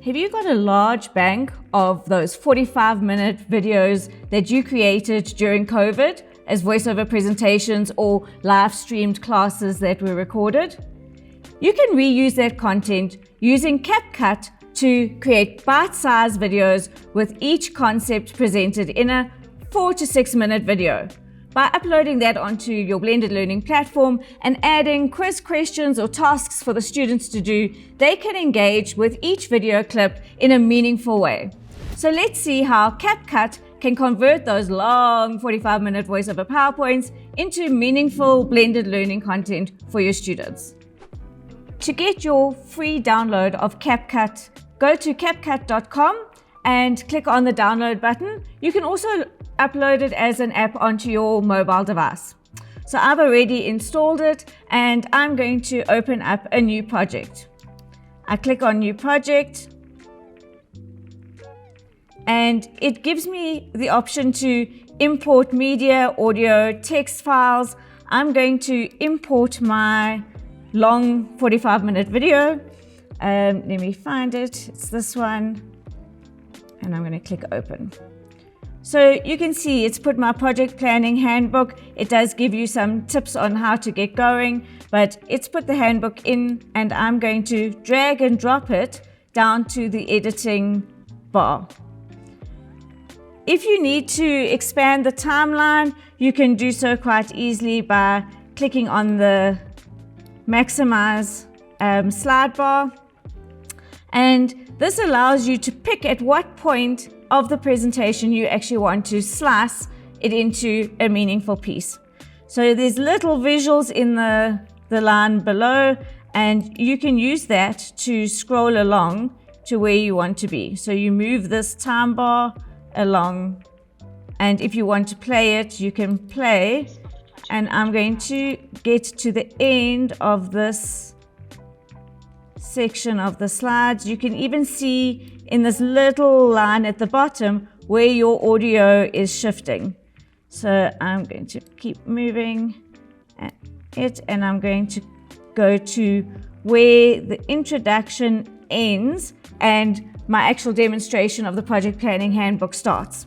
Have you got a large bank of those 45-minute videos that you created during COVID as voiceover presentations or live streamed classes that were recorded? You can reuse that content using CapCut to create bite-sized videos with each concept presented in a 4 to 6 minute video. By uploading that onto your blended learning platform and adding quiz questions or tasks for the students to do, they can engage with each video clip in a meaningful way. So let's see how CapCut can convert those long 45-minute voiceover PowerPoints into meaningful blended learning content for your students. To get your free download of CapCut, go to CapCut.com and click on the download button. You can also upload it as an app onto your mobile device. So I've already installed it and I'm going to open up a new project. I click on New Project and it gives me the option to import media, audio, text files. I'm going to import my long 45-minute video. Let me find it. It's this one. And I'm going to click open. So you can see it's put my project planning handbook. It does give you some tips on how to get going, but it's put the handbook in and I'm going to drag and drop it down to the editing bar. If you need to expand the timeline, you can do so quite easily by clicking on the maximize slide bar. And this allows you to pick at what point of the presentation you actually want to slice it into a meaningful piece. So there's little visuals in the line below, and you can use that to scroll along to where you want to be. So you move this time bar along, and if you want to play it, you can play. And I'm going to get to the end of this section of the slides. You can even see in this little line at the bottom where your audio is shifting. So I'm going to keep moving it and I'm going to go to where the introduction ends and my actual demonstration of the project planning handbook starts.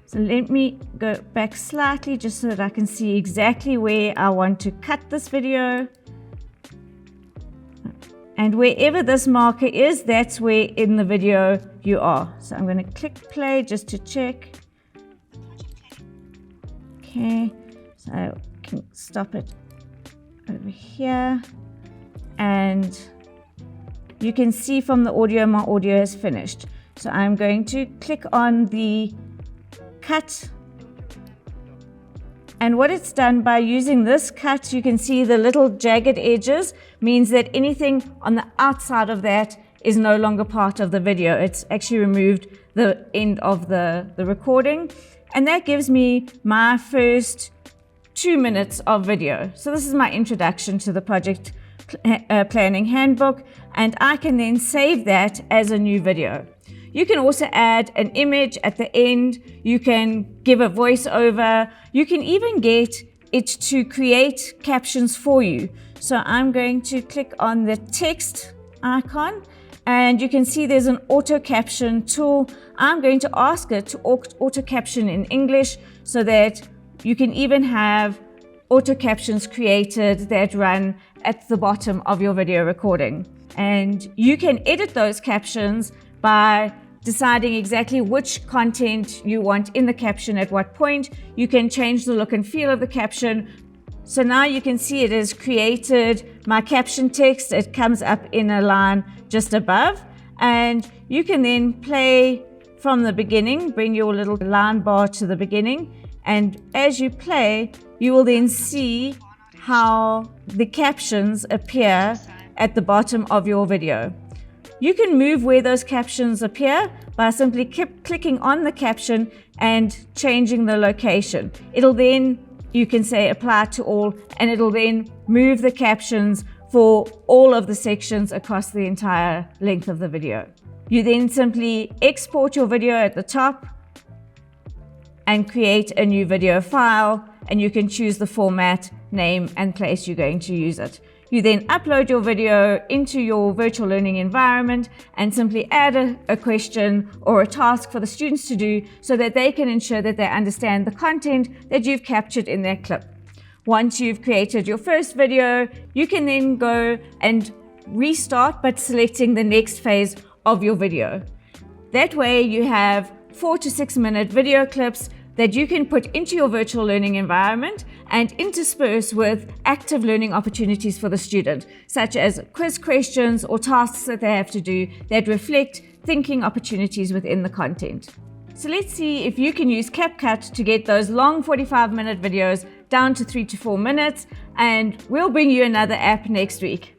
So let me go back slightly just so that I can see exactly where I want to cut this video. And wherever this marker is, that's where in the video you are. So I'm going to click play just to check. Okay, so I can stop it over here. And you can see from the audio, my audio is finished. So I'm going to click on the cut. And what it's done by using this cut, you can see the little jagged edges means that anything on the outside of that is no longer part of the video. It's actually removed the end of the recording. And that gives me my first 2 minutes of video. So this is my introduction to the project planning handbook, and I can then save that as a new video. You can also add an image at the end. You can give a voiceover. You can even get it to create captions for you. So I'm going to click on the text icon and you can see there's an auto caption tool. I'm going to ask it to auto caption in English so that you can even have auto captions created that run at the bottom of your video recording. And you can edit those captions by deciding exactly which content you want in the caption at what point. You can change the look and feel of the caption. So now you can see it has created my caption text. It comes up in a line just above. And you can then play from the beginning, bring your little line bar to the beginning. And as you play, you will then see how the captions appear at the bottom of your video. You can move where those captions appear by simply clicking on the caption and changing the location. It'll then, you can say apply to all, and it'll then move the captions for all of the sections across the entire length of the video. You then simply export your video at the top and create a new video file, and you can choose the format, name, and place you're going to use it. You then upload your video into your virtual learning environment and simply add a question or a task for the students to do so that they can ensure that they understand the content that you've captured in that clip. Once you've created your first video, you can then go and restart by selecting the next phase of your video. That way you have 4 to 6 minute video clips that you can put into your virtual learning environment and intersperse with active learning opportunities for the student, such as quiz questions or tasks that they have to do that reflect thinking opportunities within the content. So let's see if you can use CapCut to get those long 45-minute videos down to 3 to 4 minutes, and we'll bring you another app next week.